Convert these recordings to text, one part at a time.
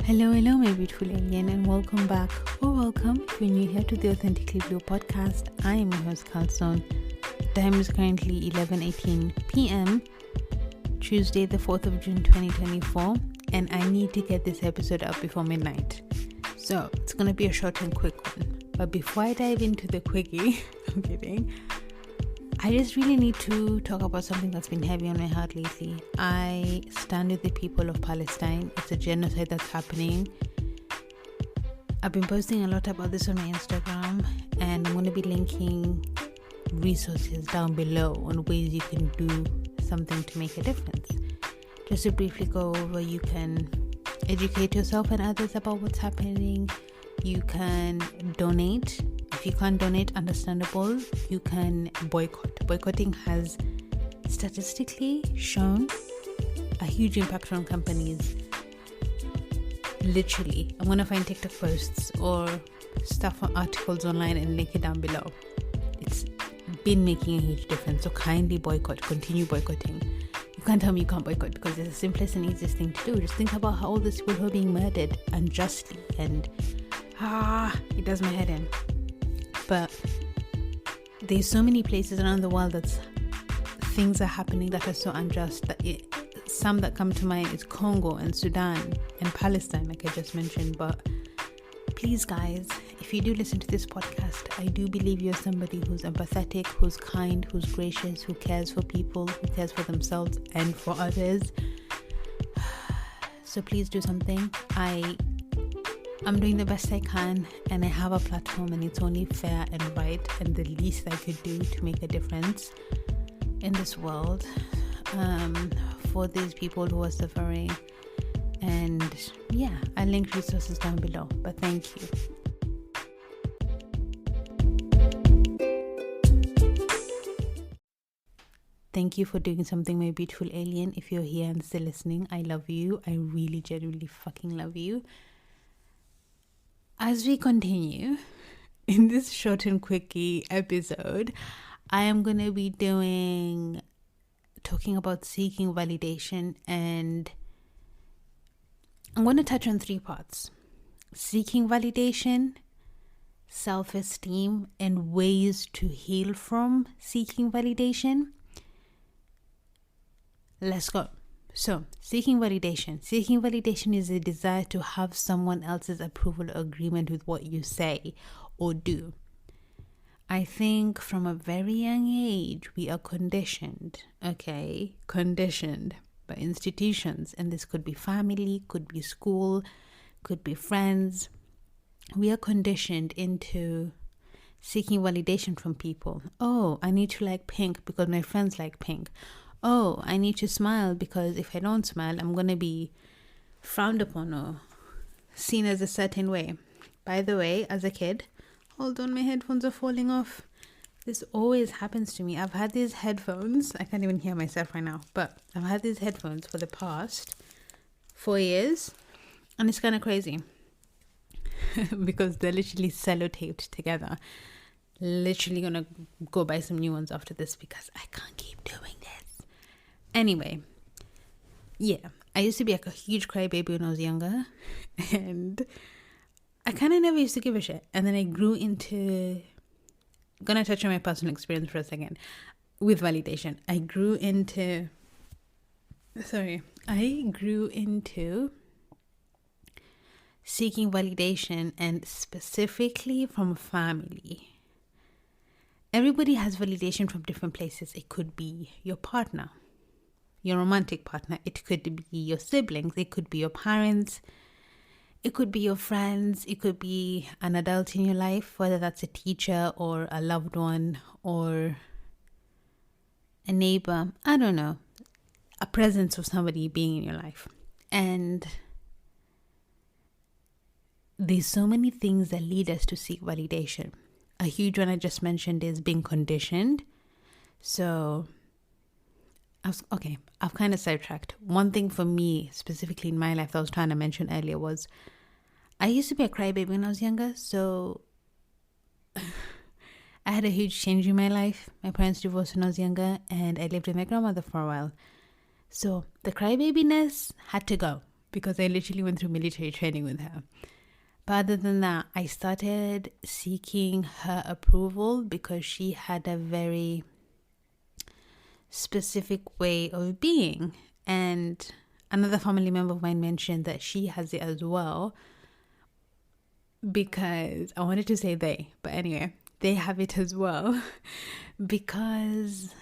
Hello, my beautiful alien, and welcome back or welcome if you're new here to the Authentically Blue podcast. I am your host, Carlstone. The time is currently 11:18 p.m., Tuesday, the 4th of June, 2024, and I need to get this episode up before midnight. So it's going to be a short and quick one. But before I dive into the quickie, I'm kidding. I just really need to talk about something that's been heavy on my heart lately. I stand with the people of Palestine. It's a genocide that's happening. I've been posting a lot about this on my Instagram, and I'm going to be linking resources down below on ways you can do something to make a difference. Just to briefly go over, you can educate yourself and others about what's happening. You can donate. If you can't donate, understandable, you can boycott. Boycotting has statistically shown a huge impact on companies. Literally, I'm going to find TikTok posts or stuff or articles online and link it down below. It's been making a huge difference. So kindly boycott, continue boycotting. You can't tell me you can't boycott because it's the simplest and easiest thing to do. Just think about how all these people who are being murdered unjustly, and it does my head in. But there's so many places around the world that things are happening that are so unjust that some that come to mind is Congo and Sudan and Palestine, like I just mentioned. But please, guys, if you do listen to this podcast, I do believe you're somebody who's empathetic, who's kind, who's gracious, who cares for people, who cares for themselves and for others. So please do something. I'm doing the best I can, and I have a platform, and it's only fair and right and the least I could do to make a difference in this world for these people who are suffering. And yeah, I'll link resources down below, but thank you. Thank you for doing something, my beautiful alien. If you're here and still listening, I love you. I really genuinely fucking love you. As we continue in this short and quickie episode, I am going to be talking about seeking validation, and I'm going to touch on 3 parts: seeking validation, self-esteem, and ways to heal from seeking validation. Let's go. So, seeking validation. Seeking validation is a desire to have someone else's approval or agreement with what you say or do. I think from a very young age, we are conditioned by institutions. And this could be family, could be school, could be friends. We are conditioned into seeking validation from people. Oh, I need to like pink because my friends like pink. Oh, I need to smile because if I don't smile, I'm going to be frowned upon or seen as a certain way. By the way, as a kid, hold on, my headphones are falling off. This always happens to me. I've had these headphones. I can't even hear myself right now, but I've had these headphones for the past 4 years, and it's kind of crazy because they're literally sellotaped together. Literally going to go buy some new ones after this because I can't keep doing this. Anyway, yeah, I used to be like a huge crybaby when I was younger, and I kind of never used to give a shit. And then I grew into, gonna touch on my personal experience for a second with validation. I grew into seeking validation, and specifically from family. Everybody has validation from different places. It could be your partner, your romantic partner. It could be your siblings. It could be your parents. It could be your friends. It could be an adult in your life, whether that's a teacher or a loved one or a neighbor. I don't know. A presence of somebody being in your life. And there's so many things that lead us to seek validation. A huge one I just mentioned is being conditioned. So I've kind of sidetracked. One thing for me, specifically in my life, that I was trying to mention earlier was I used to be a crybaby when I was younger. So I had a huge change in my life. My parents divorced when I was younger, and I lived with my grandmother for a while. So the crybabiness had to go. because I literally went through military training with her. But other than that, I started seeking her approval because she had a very specific way of being. And another family member of mine mentioned that she has it as well, because I wanted to say they, but anyway, they have it as well because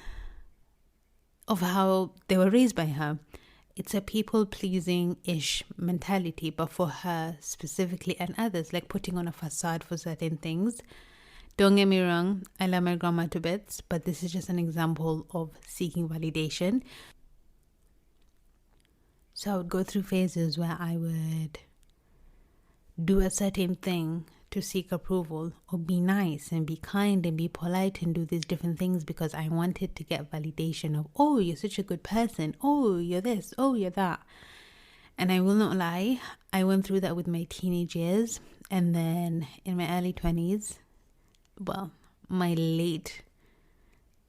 of how they were raised by her. It's a people-pleasing-ish mentality, but for her specifically and others, like putting on a facade for certain things. Don't get me wrong, I love my grandma to bits, but this is just an example of seeking validation. So I would go through phases where I would do a certain thing to seek approval, or be nice and be kind and be polite and do these different things because I wanted to get validation of, oh, you're such a good person, oh, you're this, oh, you're that. And I will not lie, I went through that with my teenage years, and then in my early 20s, well, when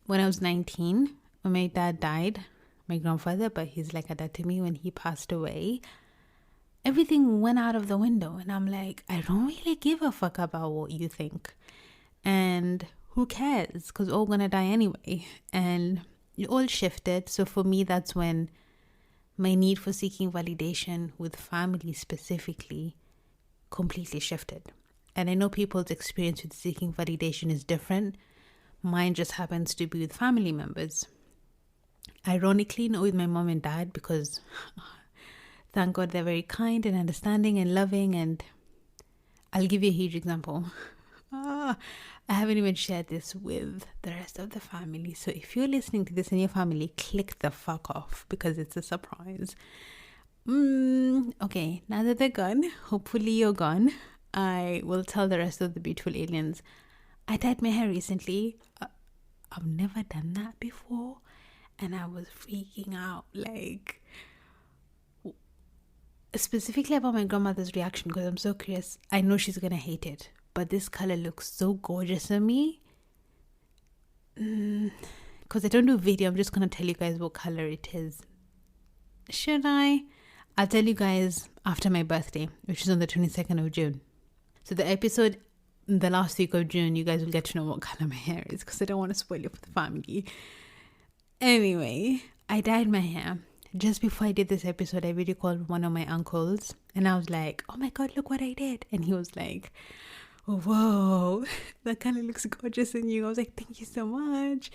I was 19, when my dad died, my grandfather, but he's like a dad to me, when he passed away, everything went out of the window. And I'm like, I don't really give a fuck about what you think. And who cares? Because we're all going to die anyway. And it all shifted. So for me, that's when my need for seeking validation with family specifically completely shifted. And I know people's experience with seeking validation is different. Mine just happens to be with family members. Ironically, not with my mom and dad, because thank God they're very kind and understanding and loving. And I'll give you a huge example. I haven't even shared this with the rest of the family. So if you're listening to this in your family, click the fuck off because it's a surprise. Okay, now that they're gone, hopefully you're gone, I will tell the rest of the beautiful aliens. I dyed my hair recently. I've never done that before. And I was freaking out, like, specifically about my grandmother's reaction, because I'm so curious. I know she's gonna hate it, but this color looks so gorgeous on me. Because I don't do video, I'm just gonna tell you guys what color it is. Should I? I'll tell you guys after my birthday, which is on the 22nd of June. So the episode the last week of June, you guys will get to know what color my hair is, because I don't want to spoil it for the family. Anyway, I dyed my hair. Just before I did this episode, I video called one of my uncles, and I was like, oh my God, look what I did. And he was like, whoa, that kind of looks gorgeous in you. I was like, thank you so much.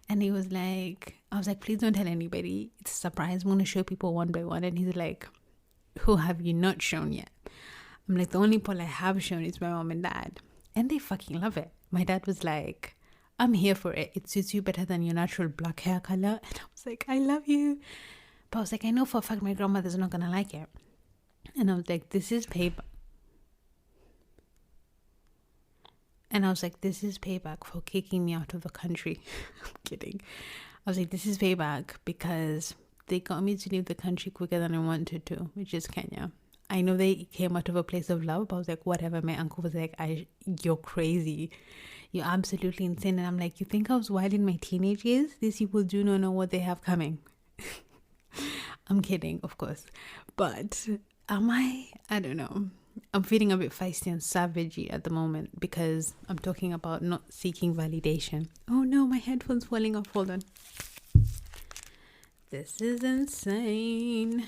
And he was like, I was like, please don't tell anybody. It's a surprise. I'm going to show people one by one. And he's like, who have you not shown yet? I'm like, the only people I have shown is my mom and dad. And they fucking love it. My dad was like, I'm here for it. It suits you better than your natural black hair color. And I was like, I love you. But I was like, I know for a fact my grandmother's not going to like it. And I was like, this is payback. And I was like, this is payback for kicking me out of the country. I'm kidding. I was like, this is payback because they got me to leave the country quicker than I wanted to, which is Kenya. I know they came out of a place of love, but I was like, whatever. My uncle was like, you're crazy. You're absolutely insane. And I'm like, you think I was wild in my teenage years? These people do not know what they have coming. I'm kidding, of course. But am I? I don't know. I'm feeling a bit feisty and savagey at the moment because I'm talking about not seeking validation. Oh no, my headphone's falling off. Hold on. This is insane.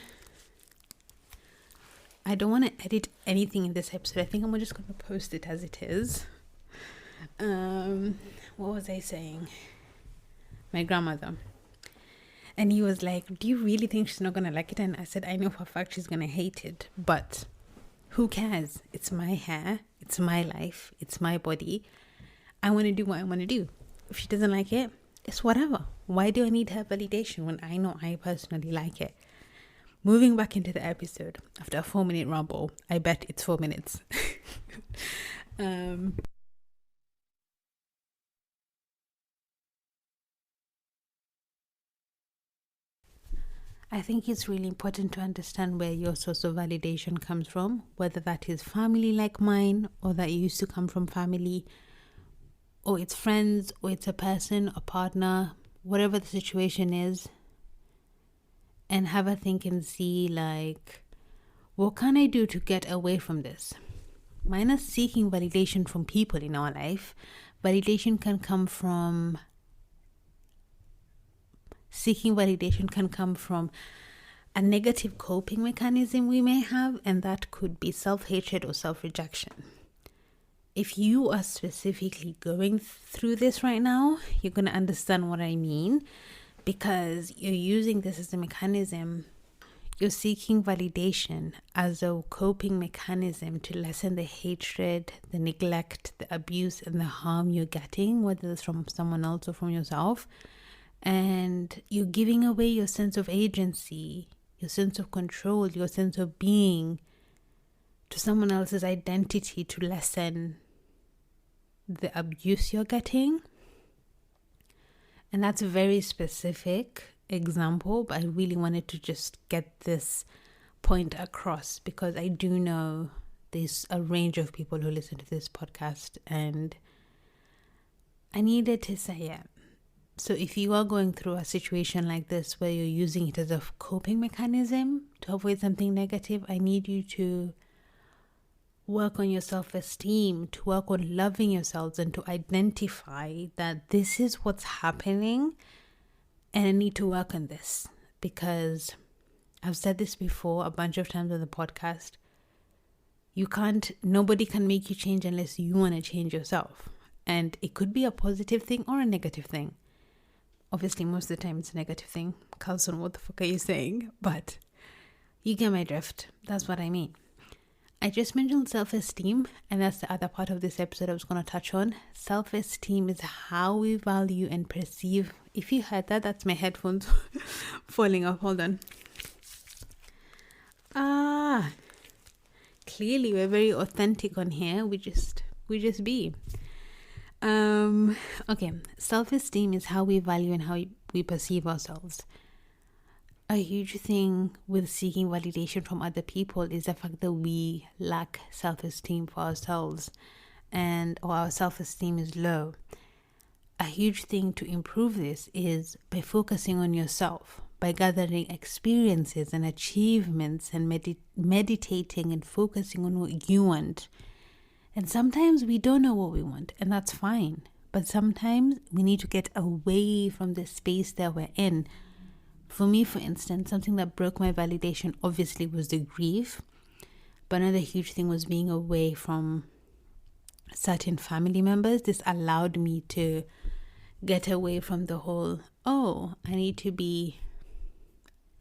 I don't want to edit anything in this episode. I think I'm just going to post it as it is. What was I saying? My grandmother. And he was like, do you really think she's not going to like it? And I said, I know for a fact she's going to hate it. But who cares? It's my hair. It's my life. It's my body. I want to do what I want to do. If she doesn't like it, it's whatever. Why do I need her validation when I know I personally like it? Moving back into the episode, after a 4-minute ramble, I bet it's 4 minutes. I think it's really important to understand where your source of validation comes from, whether that is family like mine, or that you used to come from family, or it's friends, or it's a person, a partner, whatever the situation is, and have a think and see, like, What can I do to get away from this? Minus seeking validation from people in our life, seeking validation can come from a negative coping mechanism we may have, and that could be self-hatred or self-rejection. If you are specifically going through this right now, you're going to understand what I mean, because you're using this as a mechanism. You're seeking validation as a coping mechanism to lessen the hatred, the neglect, the abuse, and the harm you're getting, whether it's from someone else or from yourself. And you're giving away your sense of agency, your sense of control, your sense of being to someone else's identity to lessen the abuse you're getting. And that's a very specific example, but I really wanted to just get this point across, because I do know there's a range of people who listen to this podcast, and I needed to say it. So if you are going through a situation like this where you're using it as a coping mechanism to avoid something negative, I need you to work on your self-esteem, to work on loving yourselves, and to identify that this is what's happening, and I need to work on this. Because I've said this before a bunch of times on the podcast, nobody can make you change unless you want to change yourself. And it could be a positive thing or a negative thing. Obviously, most of the time it's a negative thing. Carlson, what the fuck are you saying? But you get my drift. That's what I mean. I just mentioned self-esteem, and that's the other part of this episode I was going to touch on. Self-esteem is how we value and perceive. If you heard that, that's my headphones falling off. Hold on. Clearly we're very authentic on here. We just be. Okay. Self-esteem is how we value and how we perceive ourselves. A huge thing with seeking validation from other people is the fact that we lack self-esteem for ourselves, or our self-esteem is low. A huge thing to improve this is by focusing on yourself, by gathering experiences and achievements, and meditating and focusing on what you want. And sometimes we don't know what we want, and that's fine. But sometimes we need to get away from the space that we're in. For me, for instance, something that broke my validation obviously was the grief. But another huge thing was being away from certain family members. This allowed me to get away from the whole, I need to be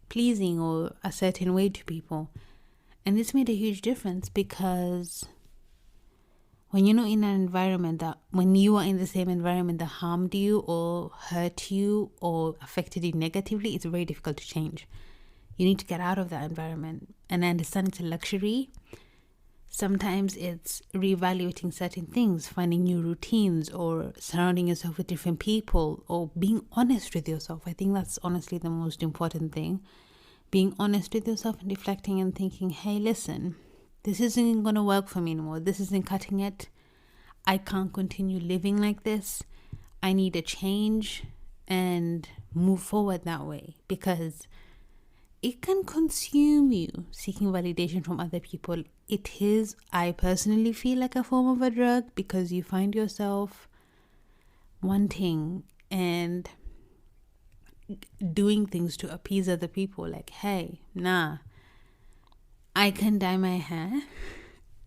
pleasing or a certain way to people. And this made a huge difference, because when you're not in an environment when you are in the same environment that harmed you or hurt you or affected you negatively, it's very difficult to change. You need to get out of that environment. And I understand it's a luxury. Sometimes it's reevaluating certain things, finding new routines, or surrounding yourself with different people, or being honest with yourself. I think that's honestly the most important thing. Being honest with yourself and reflecting and thinking, hey, listen, this isn't going to work for me anymore. This isn't cutting it. I can't continue living like this. I need a change, and move forward that way, because it can consume you, seeking validation from other people. It is, I personally feel, like a form of a drug, because you find yourself wanting and doing things to appease other people. Like, hey, I can dye my hair.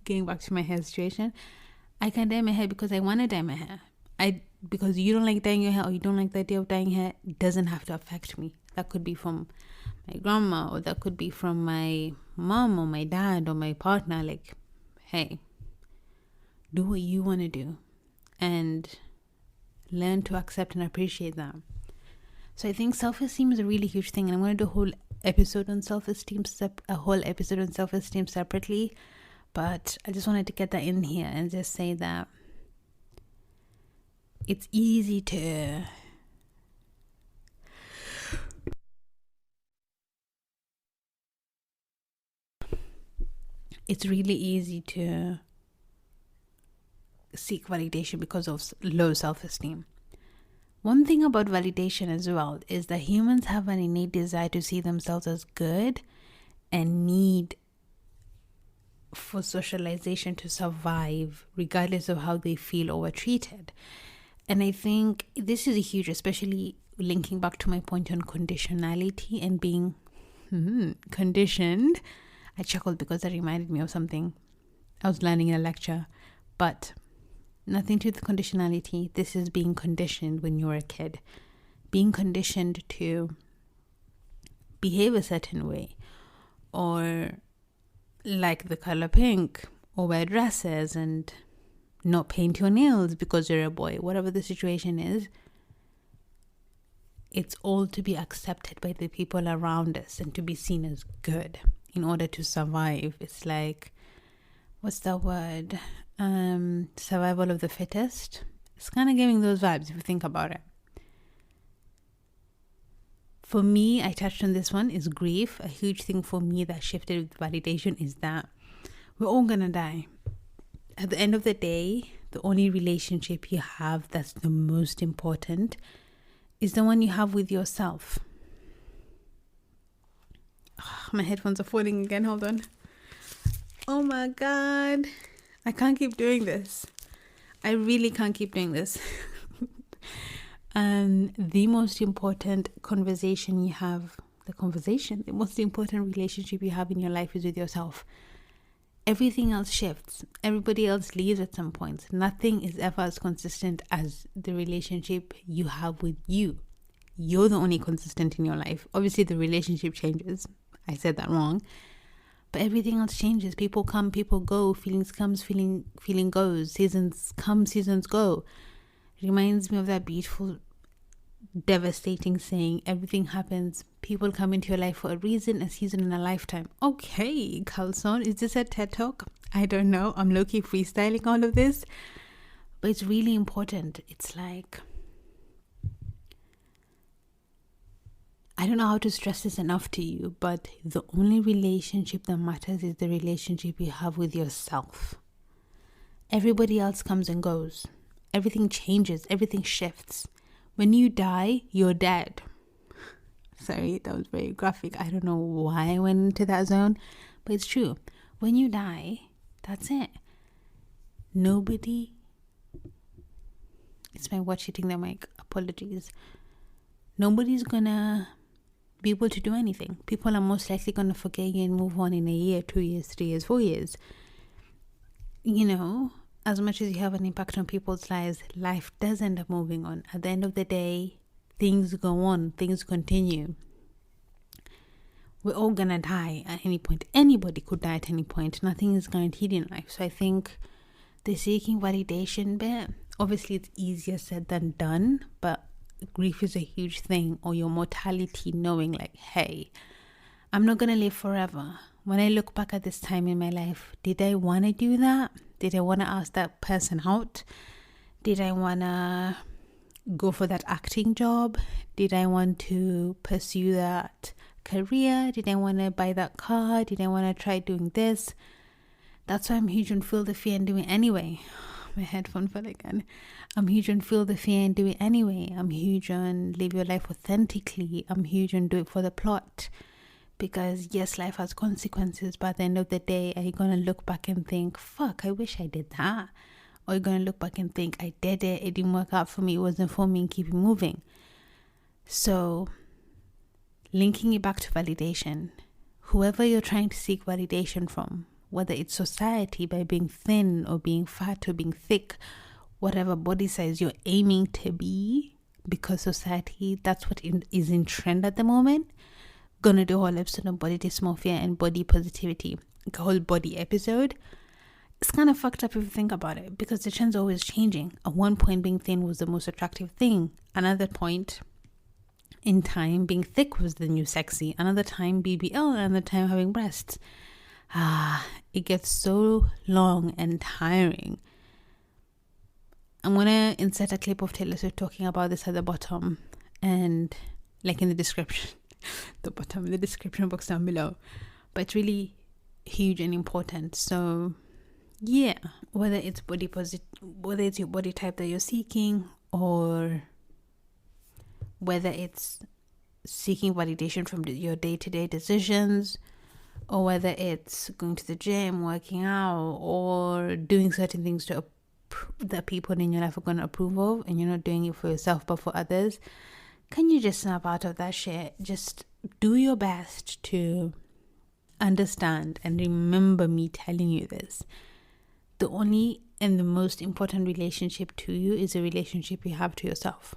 Getting back to my hair situation, I can dye my hair because I want to dye my hair. Because you don't like dyeing your hair, or you don't like the idea of dyeing hair, it doesn't have to affect me. That could be from my grandma, or that could be from my mom or my dad or my partner. Like, hey, do what you want to do, and learn to accept and appreciate that. So I think self-esteem is a really huge thing, and I'm going to do a whole episode on self-esteem separately, but I just wanted to get that in here and just say that it's easy to really easy to seek validation because of low self-esteem. One thing about validation as well is that humans have an innate desire to see themselves as good, and need for socialization to survive, regardless of how they feel or were treated. And I think this is a huge, especially linking back to my point on conditionality and being conditioned. I chuckled because that reminded me of something I was learning in a lecture, but nothing to the conditionality. This is being conditioned when you're a kid, being conditioned to behave a certain way, or like the color pink, or wear dresses and not paint your nails because you're a boy. Whatever the situation is, it's all to be accepted by the people around us and to be seen as good in order to survive. It's like, what's that word? Survival of the fittest. It's kind of giving those vibes if you think about it. For me, I touched on this one, is grief. A huge thing for me that shifted with validation is that we're all gonna die. At the end of the day, the only relationship you have that's the most important is the one you have with yourself. My headphones are falling again. Hold on. Oh my God. I can't keep doing this. I really can't keep doing this. The most important conversation you have, the most important relationship you have in your life is with yourself. Everything else shifts. Everybody else leaves at some point. Nothing is ever as consistent as the relationship you have with you. You're the only consistent in your life. Obviously, the relationship changes. I said that wrong. But everything else changes. People come, people go. Feelings comes, feeling goes. Seasons come, seasons go. It reminds me of that beautiful, devastating saying, everything happens. People come into your life for a reason, a season, and a lifetime. Okay, Carlson, is this a TED Talk? I don't know. I'm low-key freestyling all of this. But it's really important. It's like, I don't know how to stress this enough to you, but the only relationship that matters is the relationship you have with yourself. Everybody else comes and goes. Everything changes. Everything shifts. When you die, you're dead. Sorry, that was very graphic. I don't know why I went into that zone, but it's true. When you die, that's it. Nobody... It's my watch hitting the mic. Apologies. Nobody's gonna be able to do anything. People are most likely gonna forget you and move on in a year, 2 years, 3 years, 4 years. You know, as much as you have an impact on people's lives, life does end up moving on. At the end of the day, things go on, things continue. We're all gonna die at any point. Anybody could die at any point. Nothing is guaranteed in life. So I think the seeking validation bit, obviously it's easier said than done, but grief is a huge thing. Or your mortality, knowing like, hey, I'm not gonna live forever. When I look back at this time in my life, did I want to do that? Did I want to ask that person out? Did I want to go for that acting job? Did I want to pursue that career? Did I want to buy that car? Did I want to try doing this? That's why I'm huge on feel the fear and do it anyway. My headphone fell again. I'm huge on feel the fear and do it anyway. I'm huge on live your life authentically. I'm huge on do it for the plot. Because yes, life has consequences, but at the end of the day, are you going to look back and think, fuck, I wish I did that? Or are you going to look back and think, I did it, it didn't work out for me, it wasn't for me, and keep it moving? So, linking it back to validation, whoever you're trying to seek validation from, whether it's society by being thin or being fat or being thick, whatever body size you're aiming to be, because society, that's what is in trend at the moment. Gonna do a whole episode on body dysmorphia and body positivity, like a whole body episode. It's kind of fucked up if you think about it, because the trend's always changing. At one point, being thin was the most attractive thing. Another point in time, being thick was the new sexy. Another time, BBL. Another time, having breasts. It gets so long and tiring. I'm gonna insert a clip of Taylor Swift talking about this at the bottom, and like in the description. The bottom in the description box down below, but it's really huge and important. So yeah, whether it's whether it's your body type that you're seeking, or whether it's seeking validation from your day-to-day decisions, or whether it's going to the gym, working out, or doing certain things that people in your life are going to approve of, and you're not doing it for yourself but for others, can you just snap out of that shit? Just do your best to understand and remember me telling you this. The only and the most important relationship to you is a relationship you have to yourself.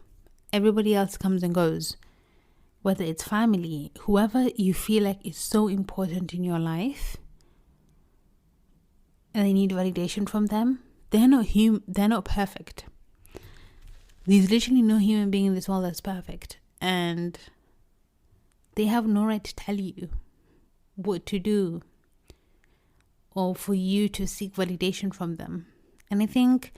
Everybody else comes and goes, whether it's family, whoever you feel like is so important in your life and they need validation from them. They're not perfect. There's literally no human being in this world that's perfect, and they have no right to tell you what to do or for you to seek validation from them. And I think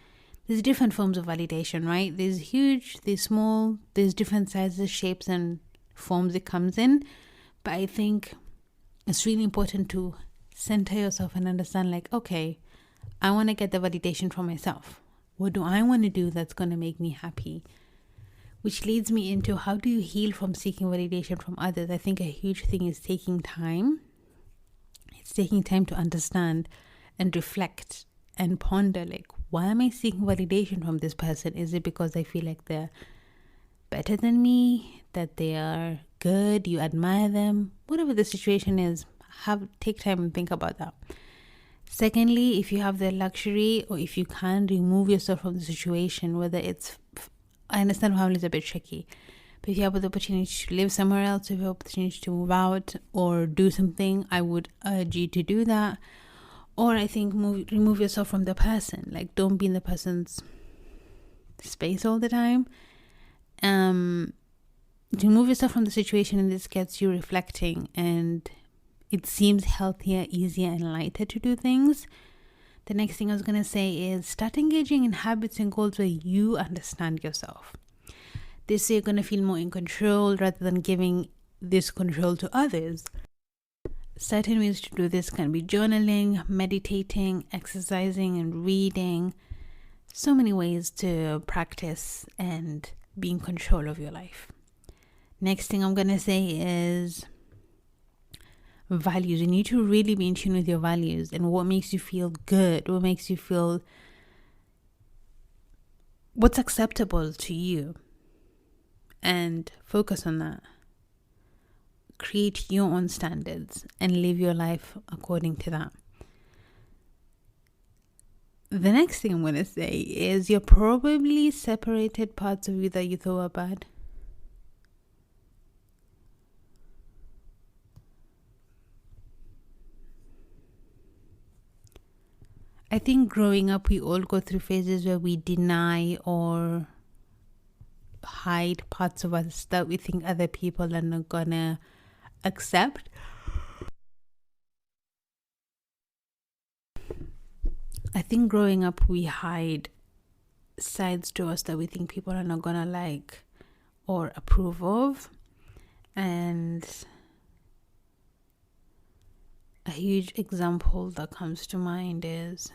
there's different forms of validation, right? There's huge, there's small, there's different sizes, shapes, and forms it comes in. But I think it's really important to center yourself and understand, like, okay, I want to get the validation from myself. What do I want to do that's going to make me happy? Which leads me into, how do you heal from seeking validation from others? I think a huge thing is taking time. It's taking time to understand and reflect and ponder, like, why am I seeking validation from this person? Is it because I feel like they're better than me, that they are good, you admire them? Whatever the situation is, take time and think about that. Secondly, if you have the luxury, or if you can remove yourself from the situation, whether it's, I understand family is a bit tricky, but if you have the opportunity to live somewhere else, if you have the opportunity to move out or do something, I would urge you to do that. Or I think remove yourself from the person. Like, don't be in the person's space all the time. Remove yourself from the situation, and this gets you reflecting, and it seems healthier, easier, and lighter to do things. The next thing I was going to say is start engaging in habits and goals where you understand yourself. This way you're going to feel more in control rather than giving this control to others. Certain ways to do this can be journaling, meditating, exercising, and reading. So many ways to practice and be in control of your life. Next thing I'm going to say is values. You need to really be in tune with your values and what makes you feel good, what makes you feel, what's acceptable to you, and focus on that. Create your own standards and live your life according to that. The next thing I'm going to say is you're probably separated parts of you that you thought were bad. I think growing up, we all go through phases where we deny or hide parts of us that we think other people are not gonna accept. I think growing up, we hide sides to us that we think people are not gonna like or approve of. And a huge example that comes to mind is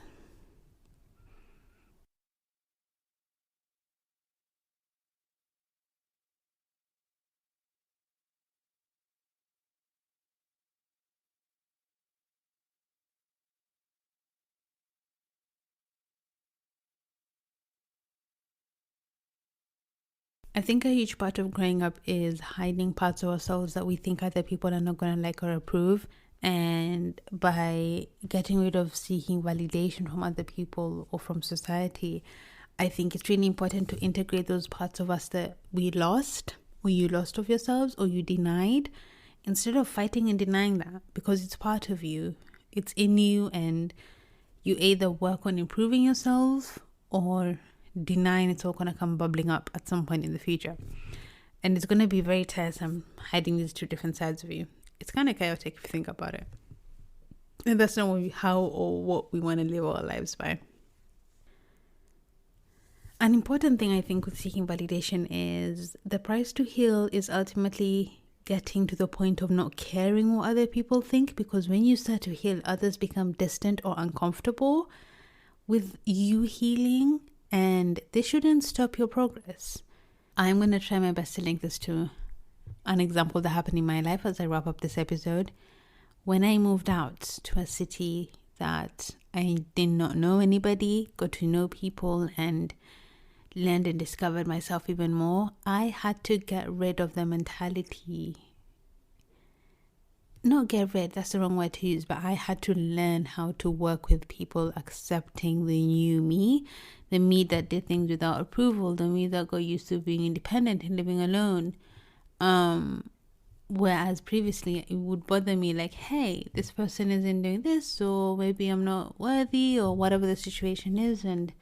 I think a huge part of growing up is hiding parts of ourselves that we think other people are not going to like or approve. And by getting rid of seeking validation from other people or from society, I think it's really important to integrate those parts of us that we lost, or you lost of yourselves, or you denied, instead of fighting and denying that, because it's part of you. It's in you, and you either work on improving yourself or denying it's all going to come bubbling up at some point in the future. And it's going to be very tiresome hiding these two different sides of you. It's kind of chaotic if you think about it. And that's not how or what we want to live our lives by. An important thing I think with seeking validation is the price to heal is ultimately getting to the point of not caring what other people think, because when you start to heal, others become distant or uncomfortable with you healing, and this shouldn't stop your progress. I'm going to try my best to link this to an example that happened in my life as I wrap up this episode, when I moved out to a city that I did not know anybody, got to know people, and learned and discovered myself even more, I had to get rid of the mentality. Not get rid, that's the wrong word to use, but I had to learn how to work with people, accepting the new me, the me that did things without approval, the me that got used to being independent and living alone. Whereas previously it would bother me like, hey, this person isn't doing this, or maybe I'm not worthy, or whatever the situation is, and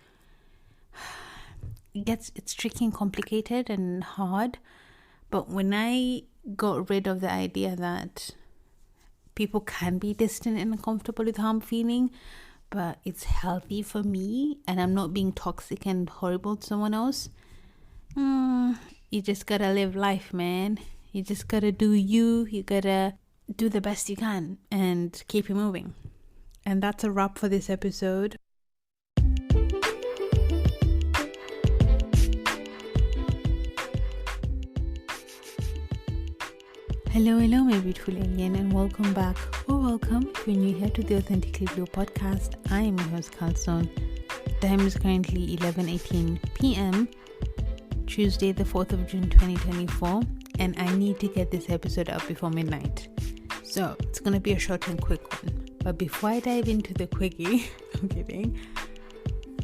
it's tricky and complicated and hard. But when I got rid of the idea that people can be distant and uncomfortable with how I'm feeling, but it's healthy for me and I'm not being toxic and horrible to someone else, you just gotta live life, man. You just gotta do you gotta do the best you can and keep it moving. And that's a wrap for this episode. Hello, my beautiful alien, and welcome back, or welcome if you're new here to the Authentically podcast. I am your host, Carlson. The time is currently 11:18 p.m, Tuesday, the 4th of June, 2024, and I need to get this episode up before midnight. So it's going to be a short and quick one. But before I dive into the quickie, I'm kidding,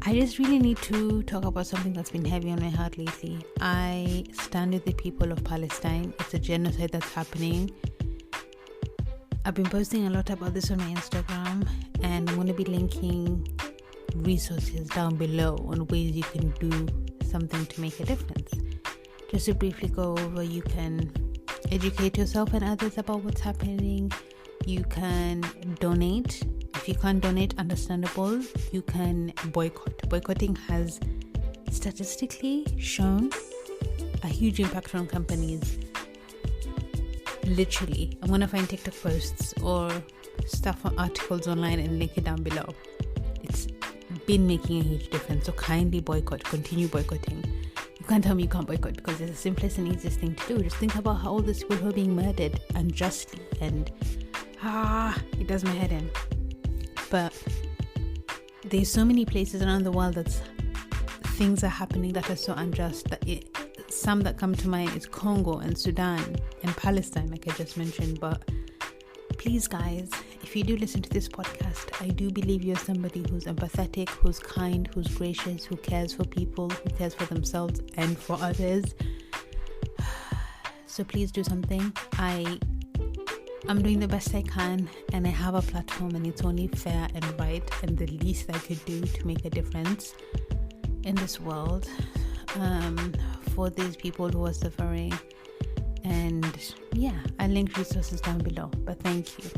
I just really need to talk about something that's been heavy on my heart lately. I stand with the people of Palestine. It's a genocide that's happening. I've been posting a lot about this on my Instagram, and I'm going to be linking resources down below on ways you can do something to make a difference. Just to briefly go over, you can educate yourself and others about what's happening. You can donate. If you can't donate, understandable, you can boycott. Boycotting has statistically shown a huge impact on companies. Literally, I'm going to find TikTok posts or stuff or articles online and link it down below. It's been making a huge difference. So kindly boycott, continue boycotting. You can't tell me you can't boycott, because it's the simplest and easiest thing to do. Just think about how all these people who are being murdered unjustly, and it does my head in. But there's so many places around the world that things are happening that are so unjust that some that come to mind is Congo and Sudan and Palestine, like I just mentioned. But please, guys, if you do listen to this podcast, I do believe you're somebody who's empathetic, who's kind, who's gracious, who cares for people, who cares for themselves and for others. So please do something. I'm doing the best I can, and I have a platform, and it's only fair and right and the least I could do to make a difference in this world for these people who are suffering. And I'll link resources down below. But thank you.